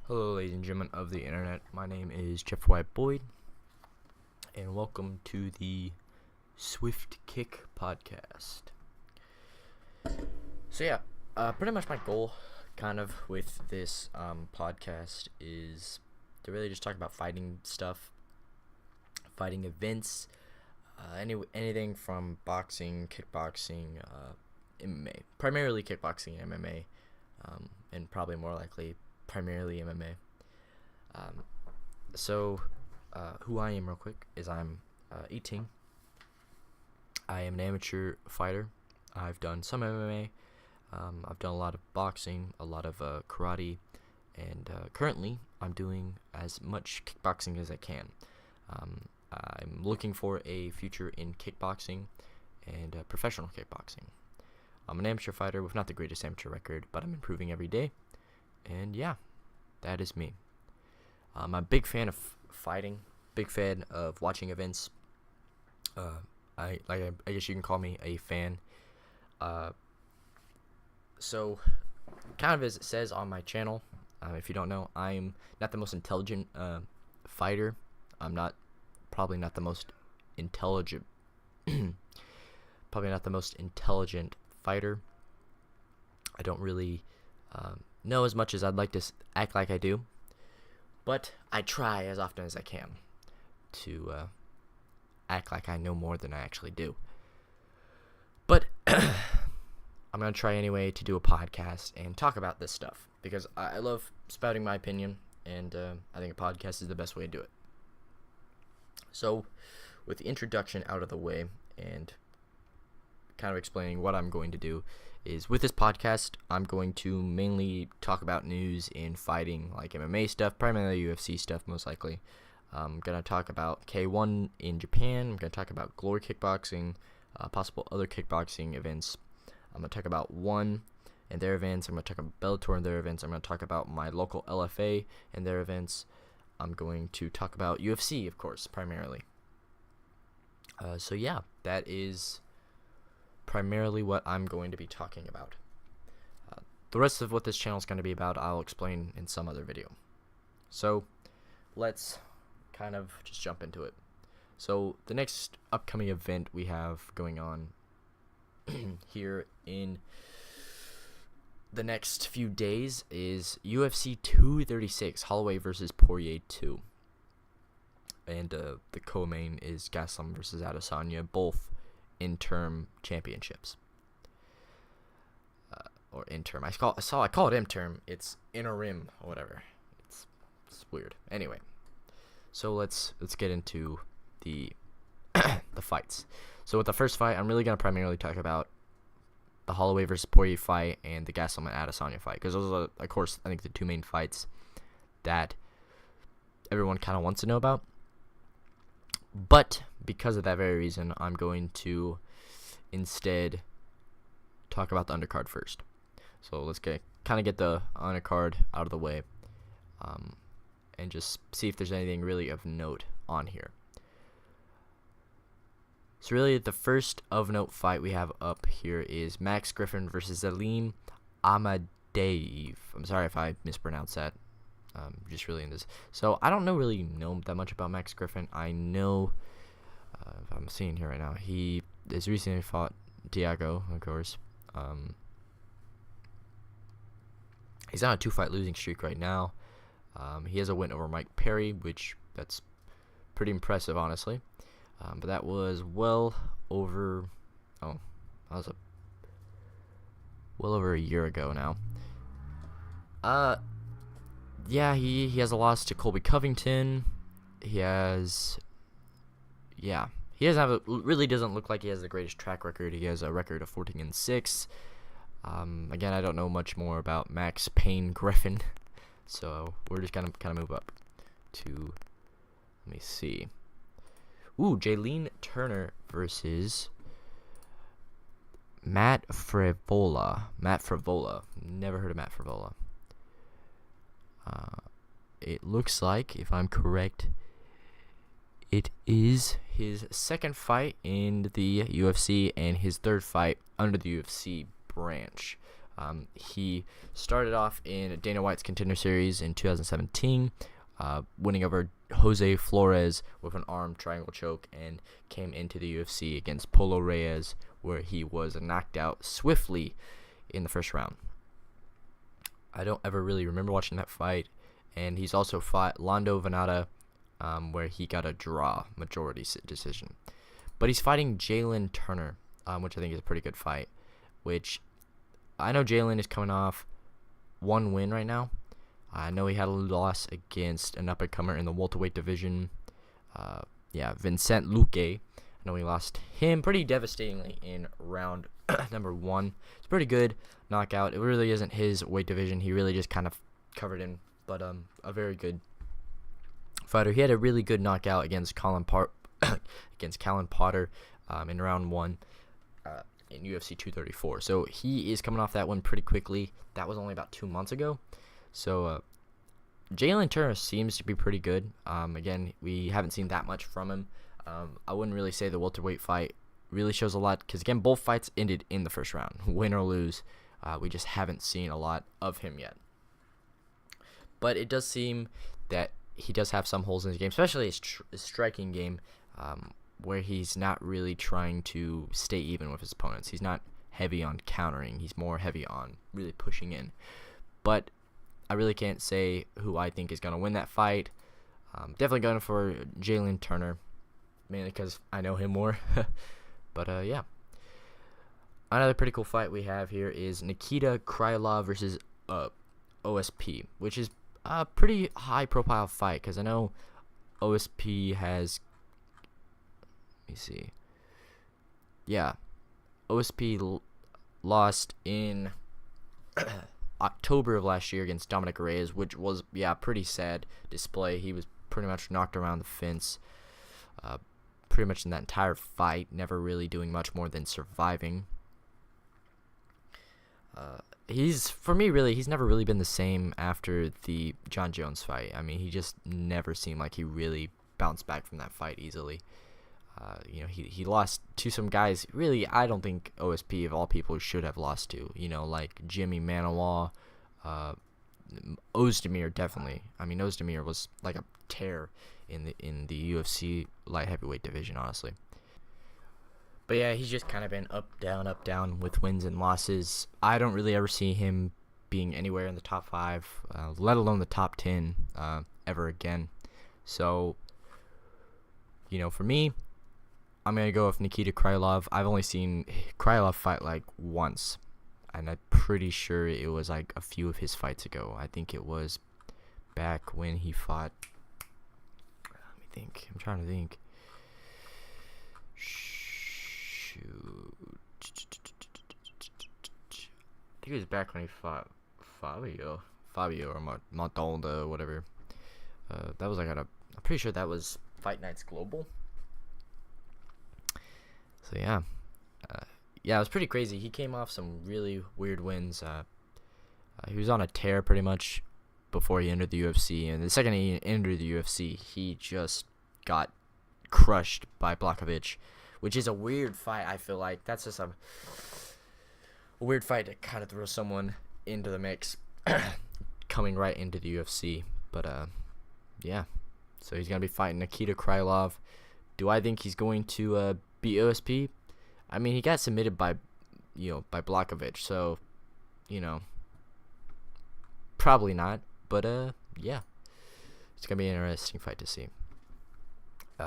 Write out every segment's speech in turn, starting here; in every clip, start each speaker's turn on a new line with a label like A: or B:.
A: Hello, ladies and gentlemen of the internet. My name is Jeff White Boyd, and welcome to the Swift Kick podcast. Pretty much my goal, kind of, with this podcast is to really just talk about fighting stuff, fighting events, anything from boxing, kickboxing, MMA, primarily kickboxing and MMA, and probably more likely primarily MMA. Who I am real quick is I'm 18. I am an amateur fighter. I've done some MMA. I've done a lot of boxing, a lot of karate, and currently I'm doing as much kickboxing as I can. I'm looking for a future in kickboxing and professional kickboxing. I'm an amateur fighter with not the greatest amateur record, but I'm improving every day. And yeah, that is me. I'm a big fan of fighting, big fan of watching events. I guess you can call me a fan. So, kind of as it says on my channel, if you don't know, I'm not the most intelligent fighter. I'm probably not the most intelligent fighter. I don't really know as much as I'd like to act like I do, but I try as often as I can to act like I know more than I actually do. But I'm going to try anyway to do a podcast and talk about this stuff because I love spouting my opinion, and I think a podcast is the best way to do it. So, with the introduction out of the way and kind of explaining what I'm going to do, is with this podcast, I'm going to mainly talk about news in fighting, like MMA stuff, primarily UFC stuff, most likely. I'm going to talk about K1 in Japan. I'm going to talk about Glory Kickboxing, possible other kickboxing events. I'm going to talk about ONE and their events. I'm going to talk about Bellator and their events. I'm going to talk about my local LFA and their events. I'm going to talk about UFC, of course, primarily. That is primarily what I'm going to be talking about. The rest of what this channel is going to be about, I'll explain in some other video. So, let's kind of just jump into it. So, the next upcoming event we have going on here in the next few days is UFC 236, Holloway versus Poirier 2. And the co-main is Gaslam versus Adesanya, both interim championships. Or interim. I call it interim. It's interim or whatever. It's weird. Anyway, so let's get into the the fights. So with the first fight, I'm really gonna primarily talk about the Holloway versus Poirier fight and the Gaslam and Adesanya fight, because those are, of course, I think the two main fights that everyone kind of wants to know about. But because of that very reason, I'm going to instead talk about the undercard first. So let's get the undercard out of the way, and just see if there's anything really of note on here. So really, the first of note fight we have up here is Max Griffin versus Aleem Amadeev. I'm sorry if I mispronounced that. Just really in this. So I don't really know that much about Max Griffin. I know, I'm seeing here right now, he has recently fought Diago, of course. He's on a 2-fight losing streak right now. He has a win over Mike Perry, which that's pretty impressive, honestly. But that was well over a year ago now. Yeah, he has a loss to Colby Covington. He really doesn't look like he has the greatest track record. He has a record of 14-6. Again, I don't know much more about Max Payne Griffin, so we're just gonna kind of move up to, let me see. Jaylene Turner versus Matt Frivola. Never heard of Matt Frivola. It looks like, if I'm correct, it is his second fight in the UFC and his third fight under the UFC branch. He started off in Dana White's Contender Series in 2017, winning over Jose Flores with an arm triangle choke, and came into the UFC against Polo Reyes, where he was knocked out swiftly in the first round. I don't ever really remember watching that fight. And he's also fought Lando Venata, where he got a draw, majority decision. But he's fighting Jalen Turner, which I think is a pretty good fight. Which I know Jalen is coming off one win right now. I know he had a loss against an up-and-comer in the welterweight division. Vincent Luque. I know he lost him pretty devastatingly in round number 1. It's a pretty good knockout. It really isn't his weight division. He really just kind of covered him. But a very good fighter. He had a really good knockout against Callan Potter in round 1 in UFC 234. So he is coming off that one pretty quickly. That was only about 2 months ago. So Jalen Turner seems to be pretty good. Again, we haven't seen that much from him. I wouldn't really say the welterweight fight really shows a lot because, again, both fights ended in the first round, win or lose. We just haven't seen a lot of him yet. But it does seem that he does have some holes in his game, especially his striking game, where he's not really trying to stay even with his opponents. He's not heavy on countering. He's more heavy on really pushing in. But I really can't say who I think is going to win that fight. Definitely going for Jalen Turner, mainly because I know him more. But, yeah. Another pretty cool fight we have here is Nikita Krylov versus OSP, which is a pretty high-profile fight because I know OSP has. Let me see. Yeah, OSP lost in October of last year against Dominic Reyes, which was pretty sad display. He was pretty much knocked around the fence, pretty much in that entire fight, never really doing much more than surviving. He's never really been the same after the John Jones fight. I mean, he just never seemed like he really bounced back from that fight easily. He lost to some guys, really, I don't think OSP, of all people, should have lost to. Like Jimmy Manawa, Ozdemir, definitely. I mean, Ozdemir was like a tear in the UFC light heavyweight division, honestly. But yeah, he's just kind of been up, down with wins and losses. I don't really ever see him being anywhere in the top 5, let alone the top 10 ever again. So, for me, I'm going to go with Nikita Krylov. I've only seen Krylov fight like once, and I'm pretty sure it was like a few of his fights ago. I think it was back when he fought. Let me think. I'm trying to think. I think it was back when he fought Fabio or Montalda or whatever. That was like I'm pretty sure that was Fight Nights Global. So yeah, it was pretty crazy. He came off some really weird wins. He was on a tear pretty much before he entered the UFC, and the second he entered the UFC, he just got crushed by Blachowicz, which is a weird fight. I feel like that's just a weird fight to kind of throw someone into the mix coming right into the UFC. But yeah, so he's gonna be fighting Nikita Krylov. Do I think he's going to beat OSP? I mean, he got submitted by Blachowicz, so probably not. But yeah, it's gonna be an interesting fight to see.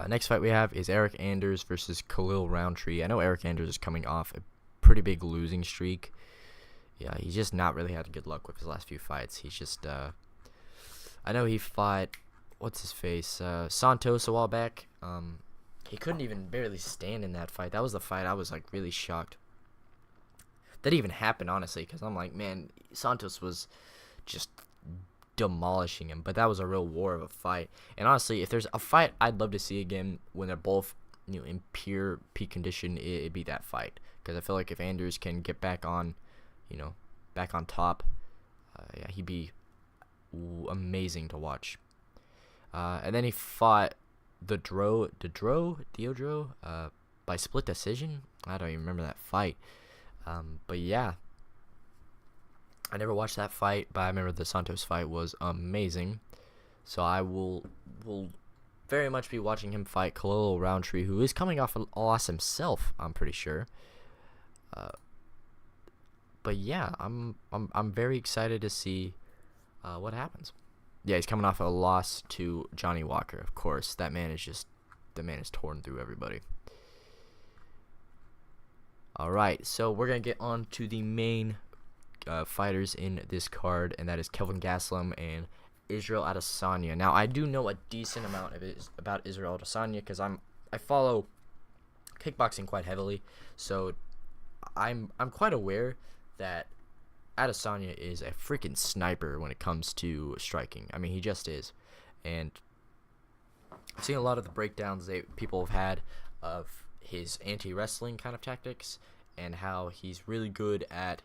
A: Next fight we have is Eric Anders versus Khalil Roundtree. I know Eric Anders is coming off a pretty big losing streak. Yeah, he's just not really had good luck with his last few fights. He's just, I know he fought, Santos a while back. He couldn't even barely stand in that fight. That was the fight I was, like, really shocked that even happened, honestly, because I'm like, man, Santos was just demolishing him, but that was a real war of a fight. And honestly, if there's a fight I'd love to see again when they're both in pure peak condition, it'd be that fight, because I feel like if Anders can get back on top, he'd be amazing to watch. And then he fought Deodro by split decision. I don't even remember that fight. But yeah, I never watched that fight, but I remember the Santos fight was amazing. So I will very much be watching him fight Khalil Roundtree, who is coming off a loss himself, I'm pretty sure. But yeah, I'm very excited to see what happens. Yeah, he's coming off a loss to Johnny Walker. Of course, the man is torn through everybody. All right, so we're gonna get on to the main fighters in this card, and that is Kelvin Gastelum and Israel Adesanya. Now, I do know a decent amount of it about Israel Adesanya because I follow kickboxing quite heavily, so I'm quite aware that Adesanya is a freaking sniper when it comes to striking. I mean, he just is, and I've seen a lot of the breakdowns that people have had of his anti-wrestling kind of tactics and how he's really good at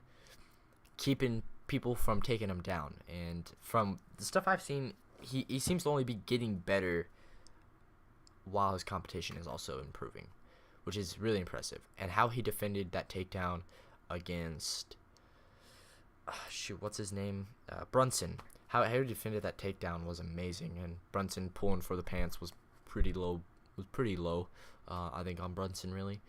A: keeping people from taking him down. And from the stuff I've seen, he seems to only be getting better while his competition is also improving, which is really impressive. And how he defended that takedown against what's his name? Brunson. How he defended that takedown was amazing, and Brunson pulling for the pants was pretty low. I think on Brunson really,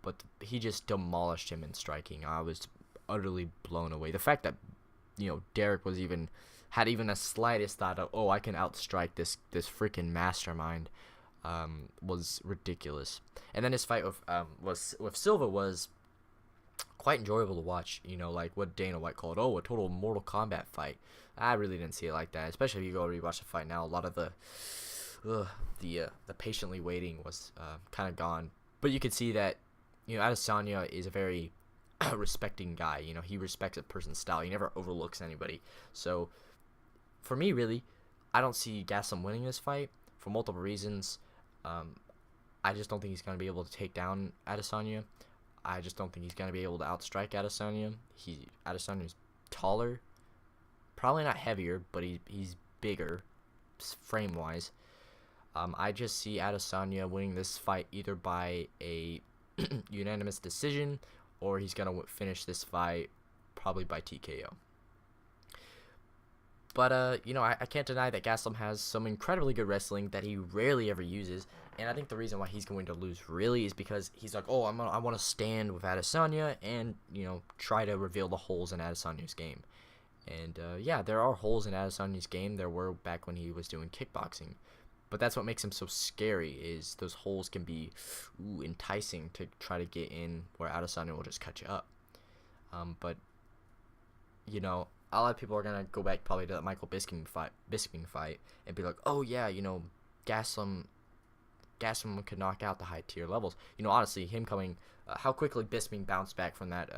A: but he just demolished him in striking. I was utterly blown away. The fact that Derek had even a slightest thought of, I can outstrike this freaking mastermind, was ridiculous. And then his fight with Silva was quite enjoyable to watch. Like what Dana White called a total Mortal Kombat fight. I really didn't see it like that, especially if you go rewatch the fight now. A lot of the patiently waiting was kind of gone, but you could see that Adesanya is a very respecting guy. He respects a person's style. He never overlooks anybody. So for me, really, I don't see Gastelum winning this fight for multiple reasons. I just don't think he's going to be able to take down Adesanya. I just don't think he's going to be able to outstrike Adesanya. Adesanya's taller, probably not heavier, but he's bigger frame wise. I just see Adesanya winning this fight either by a unanimous decision, or he's going to finish this fight probably by TKO. But, I can't deny that Gastelum has some incredibly good wrestling that he rarely ever uses. And I think the reason why he's going to lose really is because he's like, I want to stand with Adesanya and, try to reveal the holes in Adesanya's game. And, there are holes in Adesanya's game. There were back when he was doing kickboxing. But that's what makes him so scary, is those holes can be enticing to try to get in where Adesanya will just cut you up. But, a lot of people are going to go back probably to that Michael Bisping fight and be like, Gastelum could knock out the high tier levels. Honestly, him coming, how quickly Bisping bounced back from that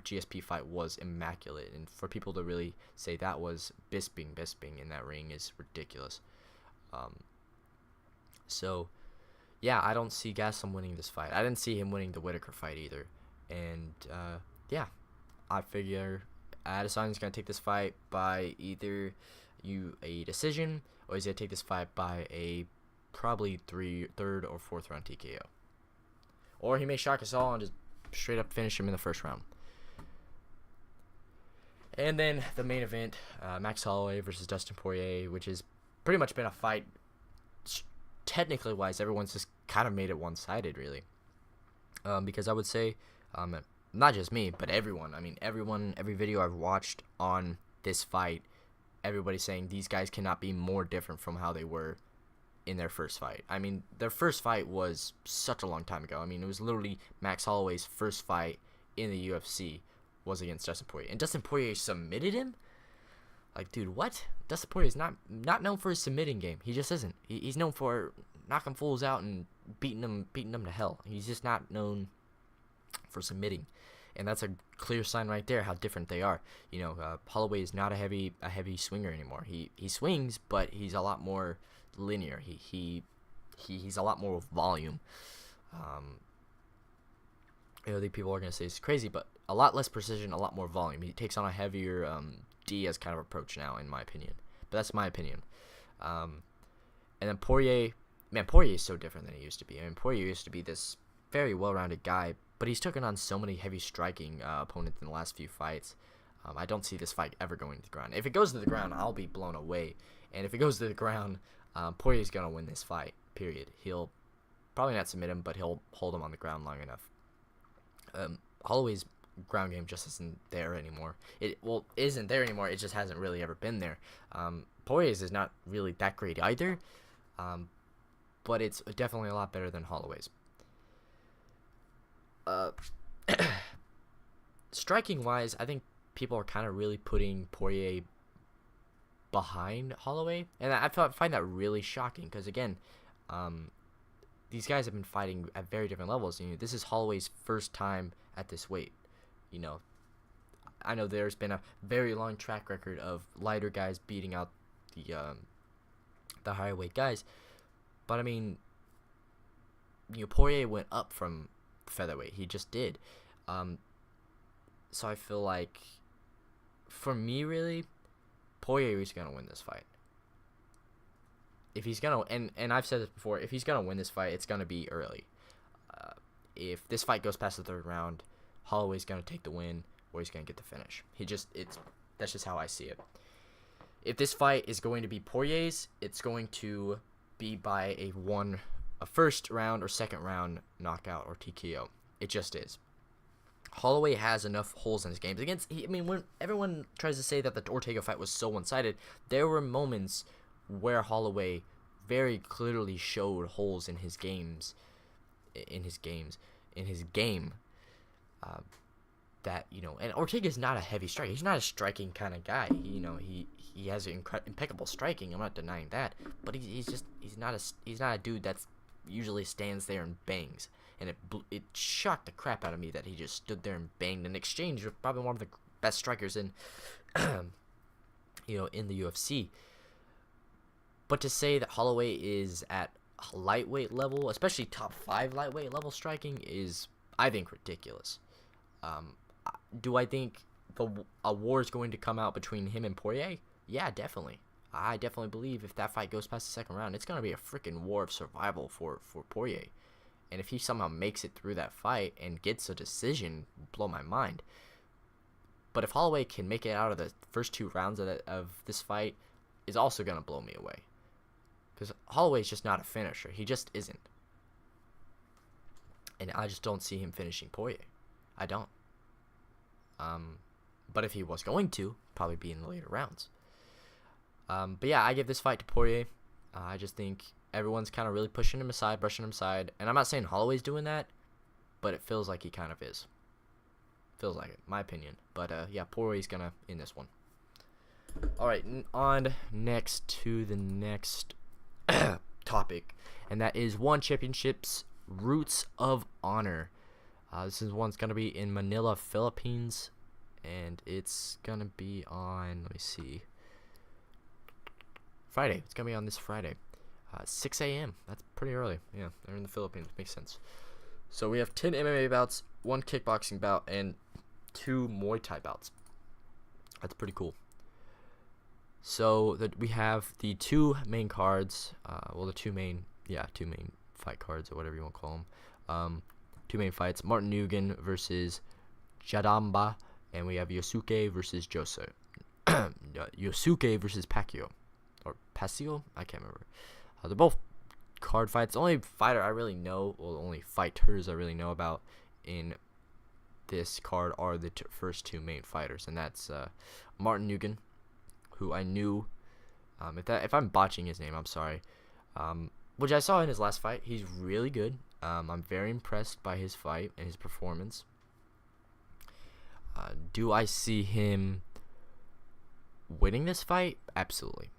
A: GSP fight was immaculate. And for people to really say that was Bisping in that ring is ridiculous. So, yeah, I don't see Gastelum winning this fight. I didn't see him winning the Whitaker fight either. And, I figure Adesanya's going to take this fight by either a decision, or he's going to take this fight by a probably third or fourth round TKO. Or he may shock us all and just straight up finish him in the first round. And then the main event, Max Holloway versus Dustin Poirier, which has pretty much been a fight, technically wise, everyone's just kind of made it one-sided, really. Because I would say, not just me, but everyone. I mean, every video I've watched on this fight, everybody's saying these guys cannot be more different from how they were in their first fight. I mean, their first fight was such a long time ago. I mean, it was literally Max Holloway's first fight in the UFC was against Dustin Poirier. And Dustin Poirier submitted him? Like, dude, what? Dustin Poirier is not known for his submitting game. He just isn't. He's known for knocking fools out and beating them to hell. He's just not known for submitting. And that's a clear sign right there how different they are. Holloway is not a heavy swinger anymore. He swings, but he's a lot more linear. He's a lot more volume. I think people are gonna say it's crazy, but a lot less precision, a lot more volume. He takes on a heavier Diaz kind of approach now, in my opinion. But that's my opinion. And then Poirier is so different than he used to be. I mean, Poirier used to be this very well-rounded guy, but he's taken on so many heavy striking opponents in the last few fights. I don't see this fight ever going to the ground. If it goes to the ground, I'll be blown away. And if it goes to the ground, Poirier's going to win this fight, period. He'll probably not submit him, but he'll hold him on the ground long enough. Holloway's ground game just isn't there anymore. It isn't there anymore. It just hasn't really ever been there. Poirier's is not really that great either, but it's definitely a lot better than Holloway's. Striking wise, I think people are kind of really putting Poirier behind Holloway, and I find that really shocking because again, these guys have been fighting at very different levels. This is Holloway's first time at this weight. I know there's been a very long track record of lighter guys beating out the higher weight guys, but I mean, Poirier went up from featherweight. He just did. So I feel like, for me, really, Poirier is gonna win this fight. If he's gonna, and I've said this before, if he's gonna win this fight, it's gonna be early. If this fight goes past the third round, Holloway's gonna take the win, or he's gonna get the finish. That's just how I see it. If this fight is going to be Poirier's, it's going to be by a first round or second round knockout or TKO. It just is. Holloway has enough holes in his games. When everyone tries to say that the Ortega fight was so one-sided, there were moments where Holloway very clearly showed holes in his game. And Ortega's not a heavy striker. He's not a striking kind of guy. He has impeccable striking. I'm not denying that, but he's not a dude that's usually stands there and bangs. And it shocked the crap out of me that he just stood there and banged in exchange with probably one of the best strikers in in the UFC. But to say that Holloway is at lightweight level, especially top 5 lightweight level striking, is, I think, ridiculous. Do I think a war is going to come out between him and Poirier? Yeah, definitely. I definitely believe if that fight goes past the second round, it's going to be a freaking war of survival for Poirier. And if he somehow makes it through that fight and gets a decision, blow my mind. But if Holloway can make it out of the first 2 rounds of this fight, is also going to blow me away. Because Holloway's just not a finisher. He just isn't. And I just don't see him finishing Poirier. I don't. But if he was going to, probably be in the later rounds. But yeah, I give this fight to Poirier. I just think everyone's kind of really pushing him aside, brushing him aside. And I'm not saying Holloway's doing that, but it feels like he kind of is. Feels like it, my opinion. But yeah, Poirier's going to in this one. Alright, on next to the next topic. And that is One Championship's Roots of Honor. This one's going to be in Manila, Philippines. And it's going to be on, let me see, Friday. It's going to be on this Friday. 6 a.m. That's pretty early. Yeah, they're in the Philippines. Makes sense. So we have 10 MMA bouts, 1 kickboxing bout, and 2 Muay Thai bouts. That's pretty cool. So we have the 2 main cards. The 2 main fight cards, or whatever you want to call them. 2 main fights: Martin Nguyen versus Jadamba, and we have Yosuke versus Joseph. Yosuke versus Pacquiao, or Pasio? I can't remember. They're both card fights. The only fighters I really know about in this card are the first 2 main fighters, and that's Martin Nguyen, who I knew. If I'm botching his name, I'm sorry. Which I saw in his last fight. He's really good. I'm very impressed by his fight and his performance. Do I see him winning this fight? Absolutely.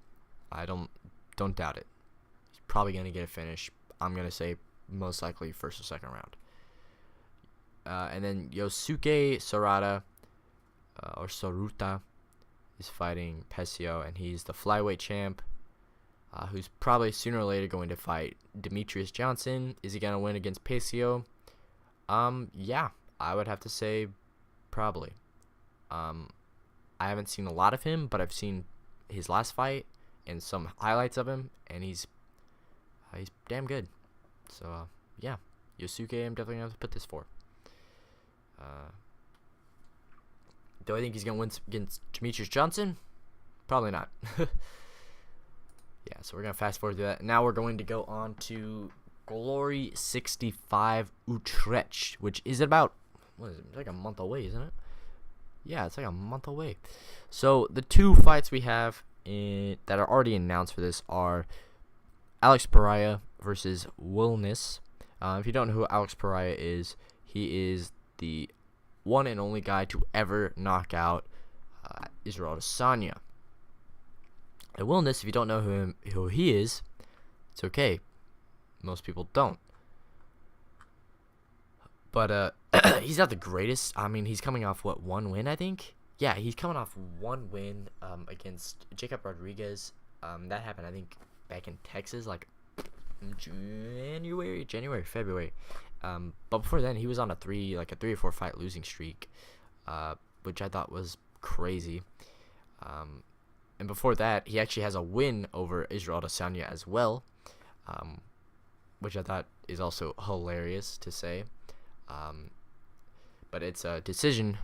A: I don't doubt it. He's probably going to get a finish. I'm going to say most likely first or second round. And then Yosuke Sarada, or Soruta, is fighting Pesio, and he's the flyweight champ, who's probably sooner or later going to fight Demetrius Johnson. Is he going to win against Pesio? Yeah, I would have to say probably. I haven't seen a lot of him, but I've seen his last fight and some highlights of him, and he's damn good. So yeah, Yosuke, I'm definitely going to put this for. Do I think he's going to win against Demetrius Johnson? Probably not. Yeah, so we're going to fast forward to that. Now we're going to go on to Glory 65 Utrecht, which is about, what is it? It's like a month away, isn't it? Yeah, it's like a month away. So the two fights we have that are already announced for this are Alex Pereira versus Wilness. If you don't know who Alex Pereira is, he is the one and only guy to ever knock out Israel Adesanya. And Wilness, if you don't know who he is, it's okay. Most people don't. But he's not the greatest. I mean, he's coming off, what, one win, I think? Yeah, he's coming off one win against Jacob Rodriguez. That happened, I think, back in Texas, like January, February. But before then, he was on a 3 or 4 fight losing streak, which I thought was crazy. And before that, he actually has a win over Israel Adesanya as well, which I thought is also hilarious to say. But it's a decision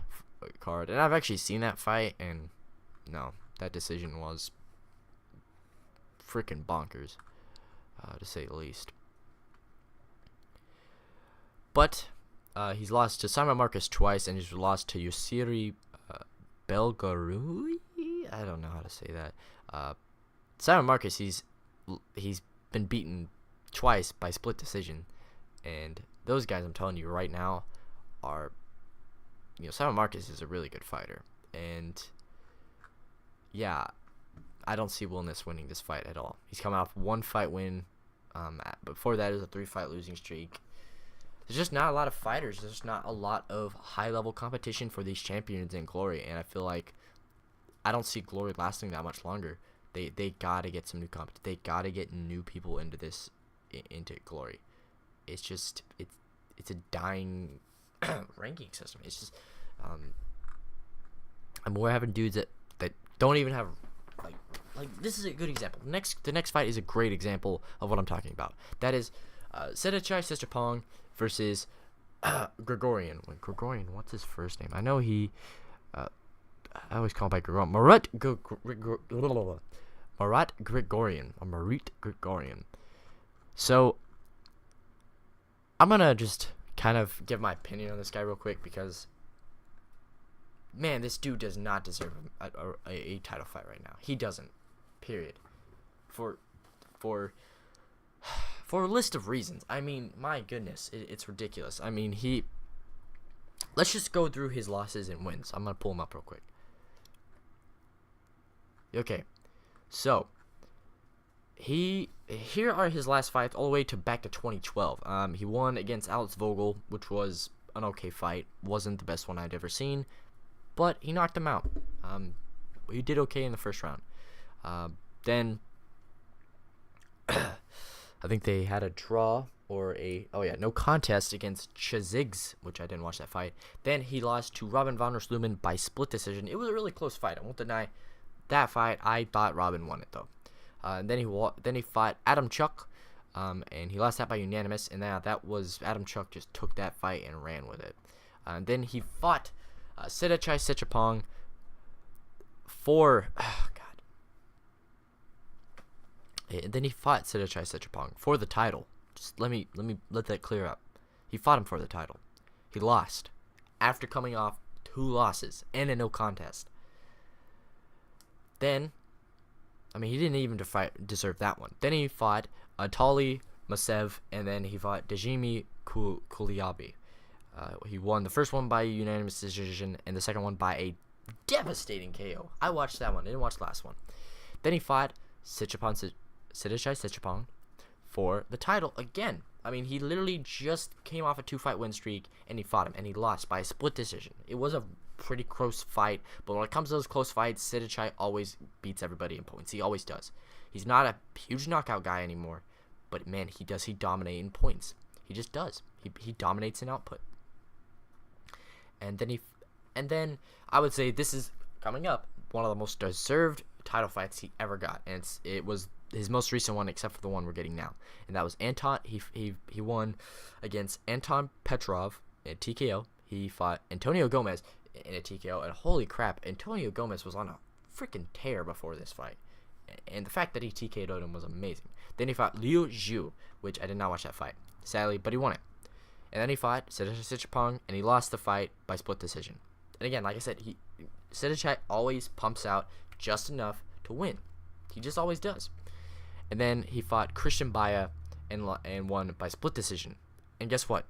A: card, and I've actually seen that fight, and no, that decision was freaking bonkers, to say the least. But he's lost to Simon Marcus twice, and he's lost to Yusiri Belgarui. I don't know how to say that. Simon Marcus, he's been beaten twice by split decision, and those guys, I'm telling you right now, are, Simon Marcus is a really good fighter, and yeah, I don't see Wilness winning this fight at all. He's coming off 1 fight win. Before that, it was a 3 fight losing streak. There's just not a lot of fighters. There's just not a lot of high-level competition for these champions in Glory, and I feel like I don't see Glory lasting that much longer. They gotta get some new competition. They gotta get new people into Glory. It's just it's a dying ranking system. It's just and we're having dudes that don't even have like this is a good example. The next fight is a great example of what I'm talking about. That is Sedachai Sechapong versus Gregorian. Gregorian, what's his first name? I know he. I always call him by Gregorian. Marat Gregorian. Or Marit Gregorian. So I'm gonna just kind of give my opinion on this guy real quick, because man, this dude does not deserve a title fight right now. He doesn't. Period. For a list of reasons. I mean, my goodness, it's ridiculous. I mean, let's just go through his losses and wins. I'm gonna pull him up real quick. Okay, so here are his last fights all the way back to 2012. He won against Alex Vogel, which was an okay fight. Wasn't the best one I'd ever seen, but he knocked him out. He did okay in the first round. Then I think they had a draw or no contest against Chazigs, which I didn't watch that fight. Then he lost to Robin von der Sluman by split decision. It was a really close fight. I won't deny that fight. I thought Robin won it though. Then he fought Adam Chuck, and he lost that by unanimous. And that was Adam Chuck just took that fight and ran with it. Then he fought Sedachai Sechapong for Then he fought Sedachai Sechapong for the title. Just let that clear up. He fought him for the title. He lost after coming off 2 losses and a no contest. Then, I mean, he didn't even deserve that one. Then he fought Atali Masev, and then he fought Dejimi Kuliabi. He won the first one by unanimous decision, and the second one by a devastating KO. I watched that one. I didn't watch the last one. Then he fought Sedachai Sechapong for the title again. I mean, he literally just came off a 2-fight win streak, and he fought him, and he lost by a split decision. It was a pretty close fight, but when it comes to those close fights, Sedachai always beats everybody in points. He always does. He's not a huge knockout guy anymore, but man, he dominate in points. He just does. He dominates in output. And then I would say this is coming up one of the most deserved title fights he ever got, and it was his most recent one, except for the one we're getting now, and that was Anton. He won against Anton Petrov at TKO. He fought Antonio Gomez. in a TKO. And holy crap, Antonio Gomez was on a freaking tear before this fight. And the fact that he TKO'd him was amazing. Then he fought Liu Zhu, which I did not watch that fight, sadly, but he won it. And then he fought Sitthichai, and he lost the fight by split decision. And again, like I said, Sitthichai always pumps out just enough to win. He just always does. And then he fought Christian Baya and won by split decision. And guess what?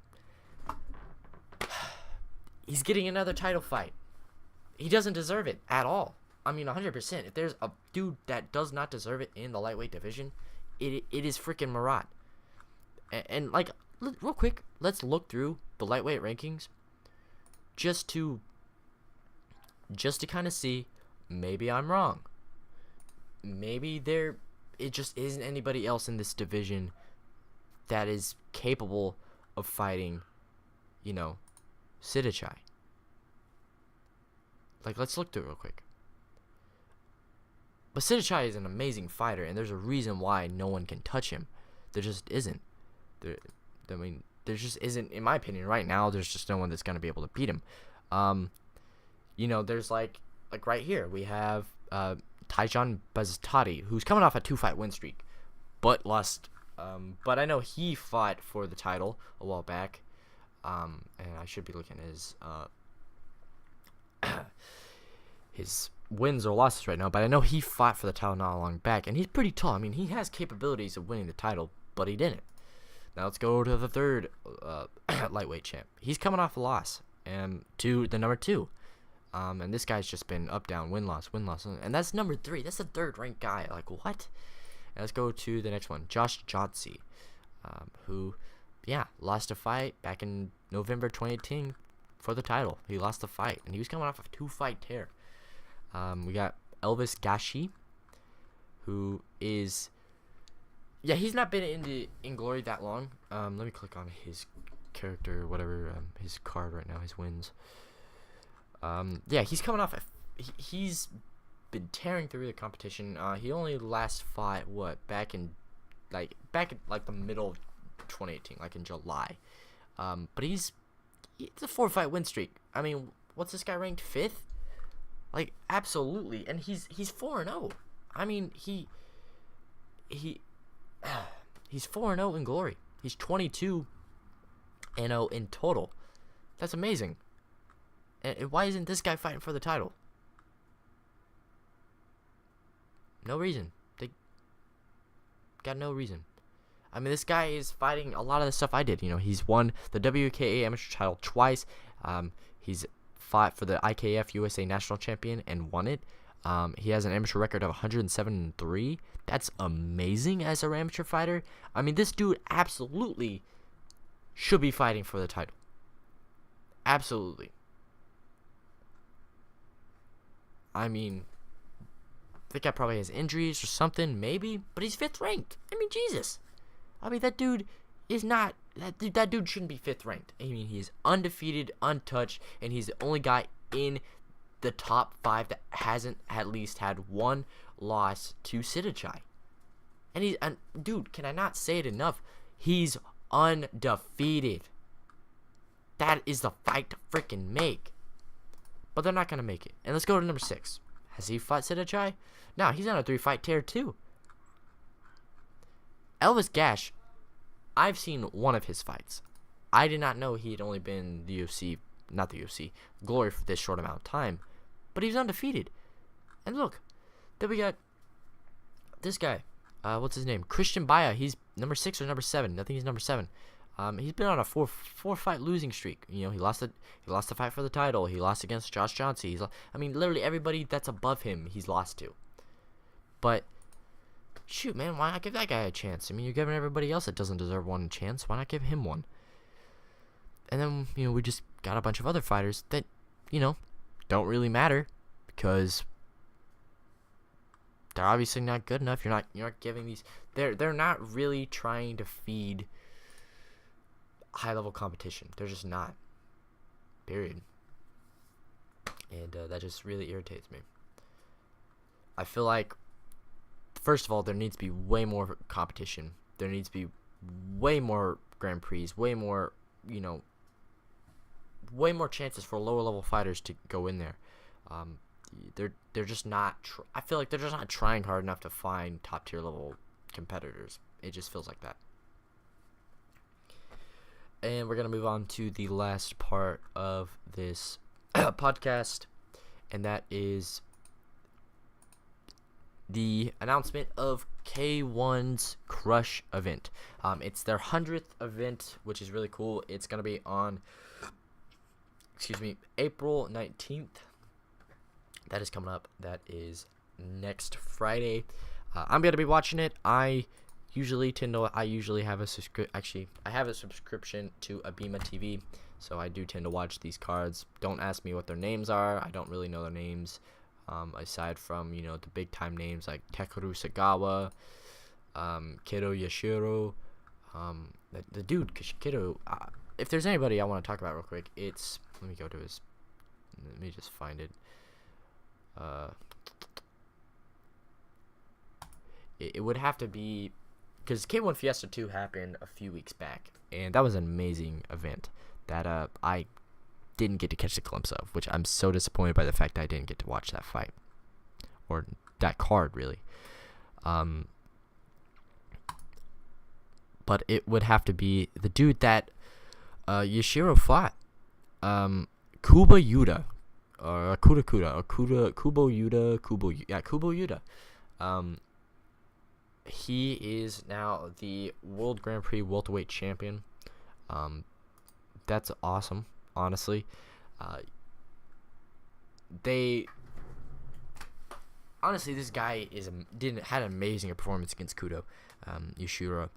A: He's getting another title fight. He doesn't deserve it at all. I mean, 100%. If there's a dude that does not deserve it in the lightweight division, it is freaking Murat. And like, real quick, let's look through the lightweight rankings just to kind of see, maybe I'm wrong. Maybe it just isn't anybody else in this division that is capable of fighting, Sitthichai. Like, let's look through it real quick. But Sitthichai is an amazing fighter, and there's a reason why no one can touch him. There just isn't. There just isn't, in my opinion, right now. There's just no one that's gonna be able to beat him. There's like right here we have Taijon Baztati, who's coming off a 2-fight win streak, but lost. But I know he fought for the title a while back. And I should be looking at his wins or losses right now, but I know he fought for the title not long back, and he's pretty tall. I mean, he has capabilities of winning the title, but he didn't. Now let's go to the third lightweight champ. He's coming off a loss to the number 2. And this guy's just been up, down, win-loss, and that's number 3. That's the third-ranked guy. Like, what? And let's go to the next one, Josh Jotzi, who, lost a fight back in November 2018 for the title. He lost the fight, and he was coming off a 2-fight tear. We got Elvis Gashi, who is, he's not been in Glory that long. Let me click on his character, whatever, his card right now, his wins. He's coming off, he's been tearing through the competition. He only last fought, back in the middle of 2018, like in July. But it's a 4-fight win streak. I mean, what's this guy ranked 5th? Like, absolutely. And he's 4-0. I mean, he's 4-0 in Glory. He's 22-0 in total. That's amazing. And why isn't this guy fighting for the title? No reason. They got no reason. I mean, this guy is fighting a lot of the stuff I did. He's won the WKA amateur title twice. He's fought for the IKF USA national champion and won it. He has an amateur record of 107-3. That's amazing as an amateur fighter. I mean, this dude absolutely should be fighting for the title. Absolutely. I mean, I think I probably has injuries or something, maybe, but he's 5th ranked. I mean, Jesus. I mean, that dude is not, that dude shouldn't be 5th ranked. I mean, he's undefeated, untouched, and he's the only guy in the top 5 that hasn't at least had one loss to Sitthichai. And dude, can I not say it enough? He's undefeated. That is the fight to freaking make. But they're not going to make it. And let's go to number 6. Has he fought Sitthichai? No, he's on a 3-fight tear too. Elvis Gash, I've seen one of his fights. I did not know he had only been the UFC, not the UFC, Glory for this short amount of time. But he's undefeated. And look, then we got this guy. What's his name? Christian Baya. He's number 6 or number 7. I think he's number 7. He's been on a four-fight losing streak. He lost the fight for the title. He lost against Josh Johnson. I mean, literally everybody that's above him, he's lost to. But shoot, man, why not give that guy a chance? I mean, you're giving everybody else that doesn't deserve one a chance. Why not give him one? And then we just got a bunch of other fighters that don't really matter because they're obviously not good enough. You're not giving these. They're not really trying to feed high-level competition. They're just not. Period. And that just really irritates me. I feel like, first of all, there needs to be way more competition. There needs to be way more Grand Prix, way more, way more chances for lower level fighters to go in there. They're just not. I feel like they're just not trying hard enough to find top tier level competitors. It just feels like that. And we're gonna move on to the last part of this podcast, and that is the announcement of K1's Crush event. It's their 100th event, which is really cool. It's gonna be on, April 19th. That is coming up. That is next Friday. I'm gonna be watching it. I usually have a subscription to Abima TV, so I do tend to watch these cards. Don't ask me what their names are. I don't really know their names, aside from the big time names like Takeru Sagawa, Kiro Yashiro, the dude Kiro. If there's anybody I want to talk about real quick, it's let me just find it. It would have to be, because K1 Fiesta 2 happened a few weeks back, and that was an amazing event that I didn't get to catch a glimpse of, which I'm so disappointed by the fact that I didn't get to watch that fight, or that card, really. But it would have to be the dude that Yashiro fought, Kubo Yuta, or Kubo Yuta. He is now the World Grand Prix welterweight champion. That's awesome, honestly. This guy had an amazing performance against Kudo Yashiro,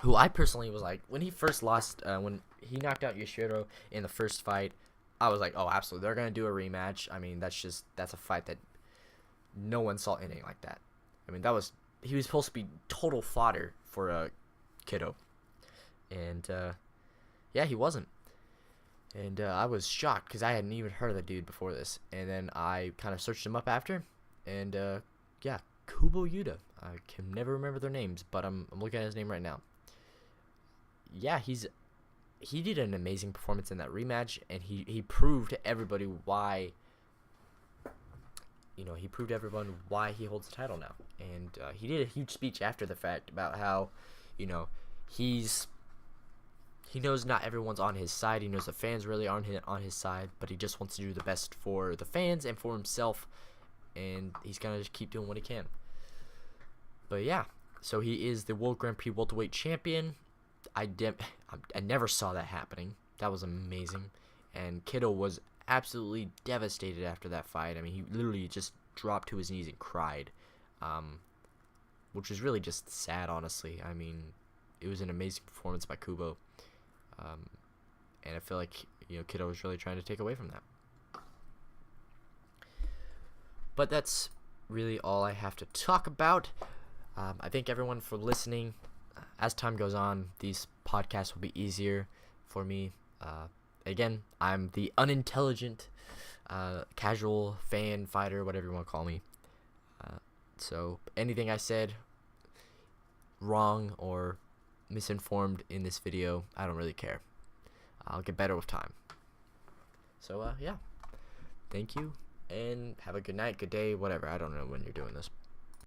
A: who I personally was like, when he first lost, when he knocked out Yashiro in the first fight, I was like, oh, absolutely, they're gonna do a rematch. I mean, that's a fight that no one saw anything like that. I mean, he was supposed to be total fodder for Kiddo, and he wasn't. And I was shocked because I hadn't even heard of the dude before this, and then I kind of searched him up after, and Kubo Yuta. I can never remember their names, but I'm looking at his name right now. Yeah, he did an amazing performance in that rematch, and he proved to everybody why. He proved everyone why he holds the title now, and he did a huge speech after the fact about how, he knows not everyone's on his side. He knows the fans really aren't on his side, but he just wants to do the best for the fans and for himself, and he's gonna just keep doing what he can. But yeah, so he is the World Grand Prix welterweight champion. I never saw that happening. That was amazing, and Kiddo was absolutely devastated after that fight. I mean, he literally just dropped to his knees and cried, which was really just sad, honestly. I mean, it was an amazing performance by Kubo, and I feel like Kiddo was really trying to take away from that. But that's really all I have to talk about. I thank everyone for listening. As time goes on, these podcasts will be easier for me. Again, I'm the unintelligent, casual fan, fighter, whatever you want to call me. So anything I said wrong or misinformed in this video, I don't really care. I'll get better with time. So, thank you, and have a good night, good day, whatever. I don't know when you're doing this.